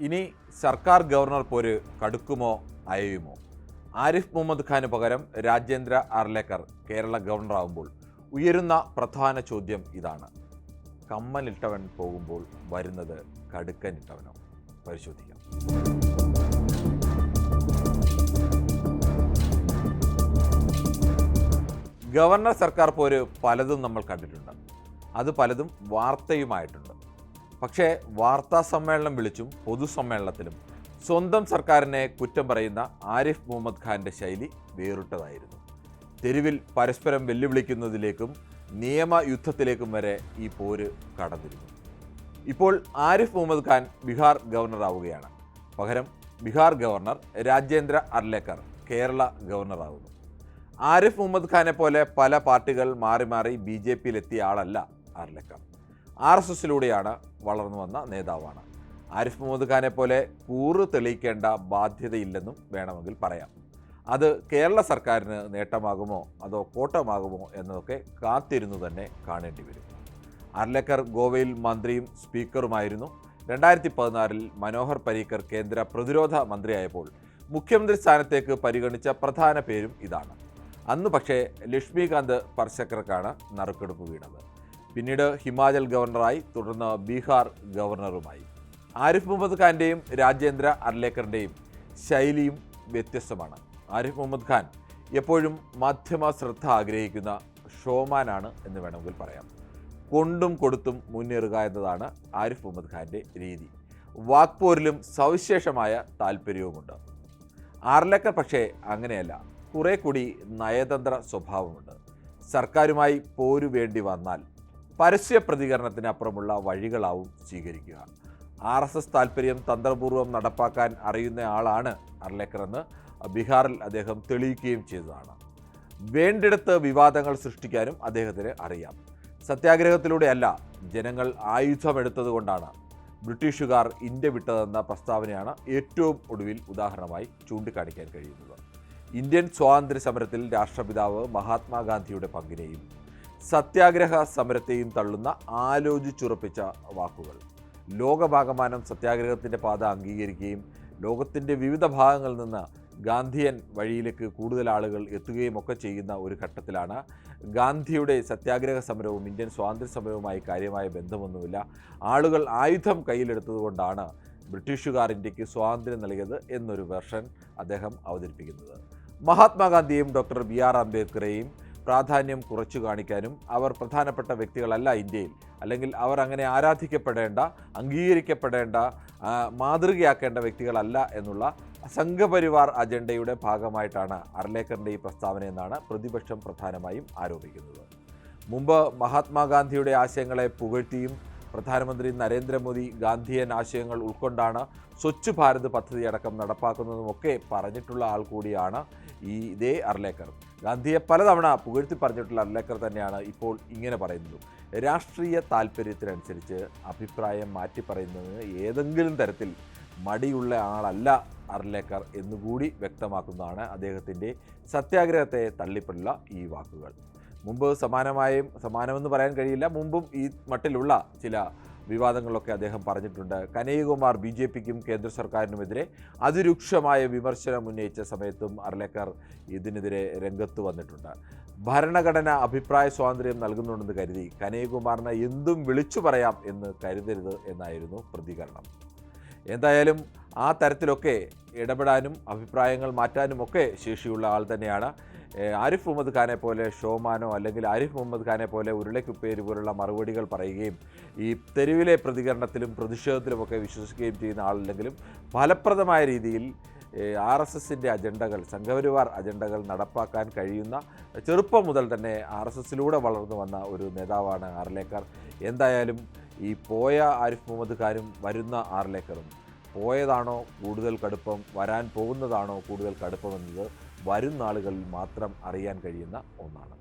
ഇനി സർക്കാർ ഗവർണർ പോര് കടുക്കുമോ അയയുമോ? ആരിഫ് മുഹമ്മദ് ഖാന് പകരം രാജേന്ദ്ര അർലേക്കർ കേരള ഗവർണറാകുമ്പോൾ ഉയരുന്ന പ്രധാന ചോദ്യം ഇതാണ്: കമ്മലിട്ടവൻ പോകുമ്പോൾ വരുന്നത് കടുക്കനിട്ടവനോ? പരിശോധിക്കാം. ഗവർണർ സർക്കാർ പോര് പലതും നമ്മൾ കണ്ടിട്ടുണ്ട്. അത് പലതും വാർത്തയുമായിട്ടുണ്ട്. പക്ഷേ വാർത്താ സമ്മേളനം വിളിച്ചും പൊതുസമ്മേളനത്തിലും സ്വന്തം സർക്കാരിനെ കുറ്റം പറയുന്ന ആരിഫ് മുഹമ്മദ് ഖാൻ്റെ ശൈലി വേറിട്ടതായിരുന്നു. തെരുവിൽ പരസ്പരം വെല്ലുവിളിക്കുന്നതിലേക്കും നിയമയുദ്ധത്തിലേക്കും വരെ ഈ പോര് കടന്നിരുന്നു. ഇപ്പോൾ ആരിഫ് മുഹമ്മദ് ഖാൻ ബീഹാർ ഗവർണറാവുകയാണ്. പകരം ബീഹാർ ഗവർണർ രാജേന്ദ്ര അർലേക്കർ കേരള ഗവർണറാകുന്നു. ആരിഫ് മുഹമ്മദ് ഖാനെ പോലെ പല പാർട്ടികൾ മാറി മാറി BJPയിലെത്തിയ ആളല്ല അർലേക്കർ. RSSലൂടെയാണ് വളർന്നു വന്ന നേതാവാണ്. ആരിഫ് മുഹമ്മദ് ഖാനെ പോലെ കൂറ് തെളിയിക്കേണ്ട ബാധ്യതയില്ലെന്നും വേണമെങ്കിൽ പറയാം. അത് കേരള സർക്കാരിന് നേട്ടമാകുമോ അതോ കോട്ടമാകുമോ എന്നതൊക്കെ കാത്തിരുന്നു തന്നെ കാണേണ്ടി വരും. അർലേക്കർ ഗോവയിൽ മന്ത്രിയും സ്പീക്കറുമായിരുന്നു. 2014 മനോഹർ പരീക്കർ കേന്ദ്ര പ്രതിരോധ മന്ത്രിയായപ്പോൾ മുഖ്യമന്ത്രി സ്ഥാനത്തേക്ക് പരിഗണിച്ച പ്രധാന പേരും ഇതാണ്. അന്ന് പക്ഷേ ലക്ഷ്മികാന്ത് പർശക്കർക്കാണ് നറുക്കെടുപ്പ് വീണത്. പിന്നീട് ഹിമാചൽ ഗവർണറായി, തുടർന്ന് ബീഹാർ ഗവർണറുമായി. ആരിഫ് മുഹമ്മദ് ഖാൻ്റെയും രാജേന്ദ്ര അർലേക്കറിൻ്റെയും ശൈലിയും വ്യത്യസ്തമാണ്. ആരിഫ് മുഹമ്മദ് ഖാൻ എപ്പോഴും മാധ്യമ ശ്രദ്ധ ആഗ്രഹിക്കുന്ന ഷോമാനാണ് എന്ന് വേണമെങ്കിൽ പറയാം. കൊണ്ടും കൊടുത്തും മുന്നേറുക എന്നതാണ് ആരിഫ് മുഹമ്മദ് ഖാൻ്റെ രീതി. വാക്പോരിലും സവിശേഷമായ താല്പര്യവുമുണ്ട്. അർലേക്കർ പക്ഷേ അങ്ങനെയല്ല. കുറെ കൂടി നയതന്ത്ര സ്വഭാവമുണ്ട്. സർക്കാരുമായി പോരു വേണ്ടി വന്നാൽ പരസ്യ പ്രതികരണത്തിനപ്പുറമുള്ള വഴികളാവും സ്വീകരിക്കുക. RSS താല്പര്യം തന്ത്രപൂർവ്വം നടപ്പാക്കാൻ അറിയുന്ന ആളാണ് അർലേക്കർ എന്ന് ബീഹാറിൽ അദ്ദേഹം തെളിയിക്കുകയും ചെയ്തതാണ്. വേണ്ടിടത്ത് വിവാദങ്ങൾ സൃഷ്ടിക്കാനും അദ്ദേഹത്തിന് അറിയാം. സത്യാഗ്രഹത്തിലൂടെയല്ല, ജനങ്ങൾ ആയുധമെടുത്തതുകൊണ്ടാണ് ബ്രിട്ടീഷുകാർ ഇന്ത്യ വിട്ടതെന്ന പ്രസ്താവനയാണ് ഏറ്റവും ഒടുവിൽ ഉദാഹരണമായി ചൂണ്ടിക്കാണിക്കാൻ കഴിയുന്നത്. ഇന്ത്യൻ സ്വാതന്ത്ര്യ സമരത്തിൽ രാഷ്ട്രപിതാവ് മഹാത്മാഗാന്ധിയുടെ പങ്കിനെയും സത്യാഗ്രഹ സമരത്തെയും തള്ളുന്ന ആലോചിച്ചുറപ്പിച്ച വാക്കുകൾ. ലോകമാകമാനം സത്യാഗ്രഹത്തിൻ്റെ പാത അംഗീകരിക്കുകയും ലോകത്തിൻ്റെ വിവിധ ഭാഗങ്ങളിൽ നിന്ന് ഗാന്ധിയൻ വഴിയിലേക്ക് കൂടുതൽ ആളുകൾ എത്തുകയും ഒക്കെ ചെയ്യുന്ന ഒരു ഘട്ടത്തിലാണ് ഗാന്ധിയുടെ സത്യാഗ്രഹ സമരവും ഇന്ത്യൻ സ്വാതന്ത്ര്യ സമരവുമായി കാര്യമായ ബന്ധമൊന്നുമില്ല, ആളുകൾ ആയുധം കയ്യിലെടുത്തതുകൊണ്ടാണ് ബ്രിട്ടീഷുകാർ ഇന്ത്യക്ക് സ്വാതന്ത്ര്യം നൽകിയത് എന്നൊരു വെർഷൻ അദ്ദേഹം അവതരിപ്പിക്കുന്നത്. മഹാത്മാഗാന്ധിയെയും ഡോക്ടർ BR അംബേദ്കറെയും പ്രാധാന്യം കുറച്ചു കാണിക്കാനും അവർ പ്രധാനപ്പെട്ട വ്യക്തികളല്ല ഇന്ത്യയിൽ, അല്ലെങ്കിൽ അവർ അങ്ങനെ ആരാധിക്കപ്പെടേണ്ട, അംഗീകരിക്കപ്പെടേണ്ട, മാതൃകയാക്കേണ്ട വ്യക്തികളല്ല എന്നുള്ള സംഘപരിവാർ അജണ്ടയുടെ ഭാഗമായിട്ടാണ് അർലേക്കറിൻ്റെ ഈ പ്രസ്താവന എന്നാണ് പ്രതിപക്ഷം പ്രധാനമായും ആരോപിക്കുന്നത്. മുമ്പ് മഹാത്മാഗാന്ധിയുടെ ആശയങ്ങളെ പുകഴ്ത്തിയും പ്രധാനമന്ത്രി നരേന്ദ്രമോദി ഗാന്ധിയൻ ആശയങ്ങൾ ഉൾക്കൊണ്ടാണ് സ്വച്ഛ് ഭാരത് പദ്ധതി അടക്കം നടപ്പാക്കുന്നതുമൊക്കെ പറഞ്ഞിട്ടുള്ള ആൾ കൂടിയാണ് ഇതേ അർലേക്കർ. ഗാന്ധിയെ പലതവണ പുകഴ്ത്തി പറഞ്ഞിട്ടുള്ള അർലേക്കർ തന്നെയാണ് ഇപ്പോൾ ഇങ്ങനെ പറയുന്നത്. രാഷ്ട്രീയ താല്പര്യത്തിനനുസരിച്ച് അഭിപ്രായം മാറ്റി പറയുന്നതിന് ഏതെങ്കിലും തരത്തിൽ മടിയുള്ള ആളല്ല അർലേക്കർ എന്നുകൂടി വ്യക്തമാക്കുന്നതാണ് അദ്ദേഹത്തിൻ്റെ സത്യാഗ്രഹത്തെ തള്ളിപ്പുള്ള ഈ വാക്കുകൾ. മുമ്പ് സമാനമെന്ന് പറയാൻ കഴിയില്ല, മുമ്പും ഈ മട്ടിലുള്ള ചില വിവാദങ്ങളൊക്കെ അദ്ദേഹം പറഞ്ഞിട്ടുണ്ട്. കനയ്യകുമാർ BJPക്കും കേന്ദ്ര സർക്കാരിനുമെതിരെ അതിരൂക്ഷമായ വിമർശനം ഉന്നയിച്ച സമയത്തും അർലേക്കർ ഇതിനെതിരെ രംഗത്ത് വന്നിട്ടുണ്ട്. ഭരണഘടന അഭിപ്രായ സ്വാതന്ത്ര്യം നൽകുന്നുണ്ടെന്ന് കരുതി കനയ്യകുമാറിനെ എന്തും വിളിച്ചു പറയാം എന്ന് കരുതരുത് എന്നായിരുന്നു പ്രതികരണം. എന്തായാലും ആ തരത്തിലൊക്കെ ഇടപെടാനും അഭിപ്രായങ്ങൾ മാറ്റാനും ഒക്കെ ശേഷിയുള്ള ആൾ തന്നെയാണ് ആരിഫ് മുഹമ്മദ് ഖാനെ പോലെ ഷോമാനോ അല്ലെങ്കിൽ ആരിഫ് മുഹമ്മദ് ഖാനെ പോലെ ഉരുളക്കുപ്പേര് പോലുള്ള മറുപടികൾ പറയുകയും ഈ തെരുവിലെ പ്രതികരണത്തിലും പ്രതിഷേധത്തിലുമൊക്കെ വിശ്വസിക്കുകയും ചെയ്യുന്ന ആളല്ലെങ്കിലും ഫലപ്രദമായ രീതിയിൽ RSSൻ്റെ അജണ്ടകൾ, സംഘപരിവാർ അജണ്ടകൾ നടപ്പാക്കാൻ കഴിയുന്ന, ചെറുപ്പം മുതൽ തന്നെ RSSലൂടെ വളർന്നു വന്ന ഒരു നേതാവാണ് അർലേക്കർ. എന്തായാലും ഈ പോയ ആരിഫ് മുഹമ്മദ് ഖാനും വരുന്ന അർലേക്കറും പോയതാണോ കൂടുതൽ കടുപ്പം, വരാൻ പോകുന്നതാണോ കൂടുതൽ കടുപ്പമെന്നത് വരും നാളുകളിൽ മാത്രം അറിയാൻ കഴിയുന്ന ഒന്നാണ്.